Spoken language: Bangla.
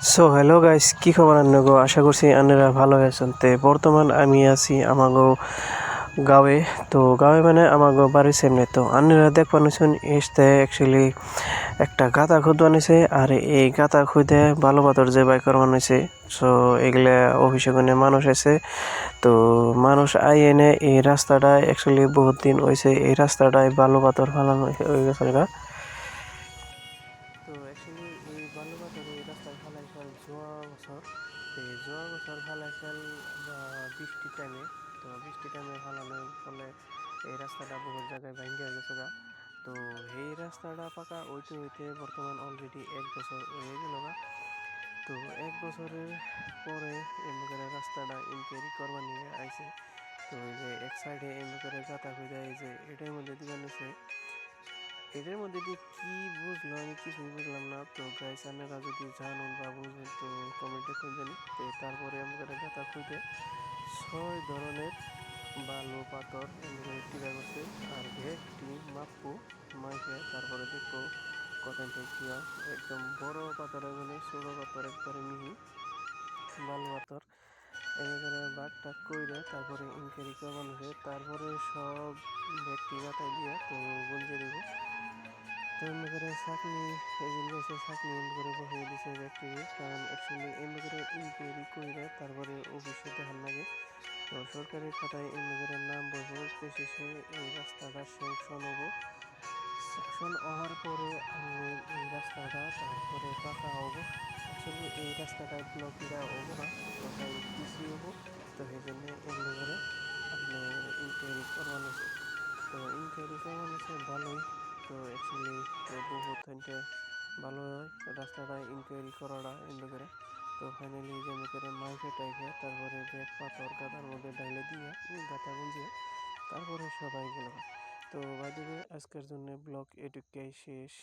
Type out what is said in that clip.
সো হ্যালো গাইস, কি খবর আন্নাগো? আশা করছি আন্নারা ভালো আছেন। বর্তমান আমি আছি আমাগো গাঁৱে। তো গাঁৱে মানে আমাগো বাড়ির সামনে। তো আন্নারা দেখবা নিছেন এসতে অ্যাকচুয়ালি একটা গাতা খুদ বানিয়েছে, আর এই গাতা খুদে ভালো পাথর যে বাইকার বানিয়েছে। সো এগুলা অফিসে কোনো মানুষ আছে। তো মানুষ আই এনে এই রাস্তাটা অ্যাকচুয়ালি বহুত দিন হয়েছে এই রাস্তাটায় বালু পাথর ফালানো হয়ে গেছে গা। তো অ্যাকচুয়ালি এই বালু পাথর এই রাস্তায় ফালাইছিল জোয়া বছর ফালাইছিল বৃষ্টির টাইমে। তো বৃষ্টির টাইমে ফালানোর ফলে এই রাস্তাটা বহুত জায়গায় ভাঙ্গা গেছে গা। তো এই রাস্তাটা পাকা হইতে হইতে বর্তমান অলরেডি 1 বছর হয়ে গেল গা। তো 1 বছরের পরে এমনি রাস্তাটা ইনকোয়ারি করবার নিয়ে আইছে। তো এই যে এক সাইডে এমনি গাতা খুঁজে এই যে এটার মধ্যে দিবার নিছে। এটার মধ্যে দিয়ে কি বুঝলো আমি কিছুই বুঝলাম না। তো গাইস আপনারা যদি জানুন বা বুঝেন তো কমেন্টে করে জানি। তারপরে আমাদের গাতা খুঁজে 6 ধরনের বালু পাথর এমনি টিরা করছে, আর ভেকটি মাপবো মাইকে তারপরে দেখবো কতটা কি হয়। একদম বড় পাথর এগুলো, ছোট পাথর একবারে মিহি বালু পাথর এমনি করে বাঘ টাক কইরে তারপরে ইনকোয়ারি করবার হয়েছে। তারপরে সব ব্যক্তি গাতায় দিয়ে তো গুঞ্জে দিব। তো এমনি করে চাকনি এদিন গেছে, চাকনি এমনি করে বসিয়ে দিছে ব্যাকটেরিয়া, কারণ অ্যাকচুয়ালি এমনি করে ইনকোয়ারি কইরে তারপরে অফিসে দেখান লাগে। তো সরকারি খাতায় এমনি করে নাম বসবো, শেষে এই রাস্তাটা স্যাংশন হবো। স্যাংশন হওয়ার পরে আপনি এই রাস্তাটা তারপরে পাকা হবো। অ্যাকচুয়ালি এই রাস্তাটায় ব্লক দেওয়া হবো না, ওটাই পিসি হবো। তো সেই জন্য এমনি করে আপনি ইনকোয়ারি করবার নিছে। তো ইনকোয়ারি করবার নিছে ভালোই। তো অ্যাকচুয়ালি তো বহুত হইতে ভালো হয় রাস্তাটা ইনকোয়ারি করাটা এমনি করে। তো ফাইনালি যেমনি করে মাইফে টাইফে তারপরে ব্যাগ পাথর গাদার মধ্যে ডাইলে দিয়ে গাতা গুঞ্জিয়ে তারপরে সবাই গেল। তো বাই দ্য ওয়ে আজকের জন্য ব্লগ এটুকুই শেষ।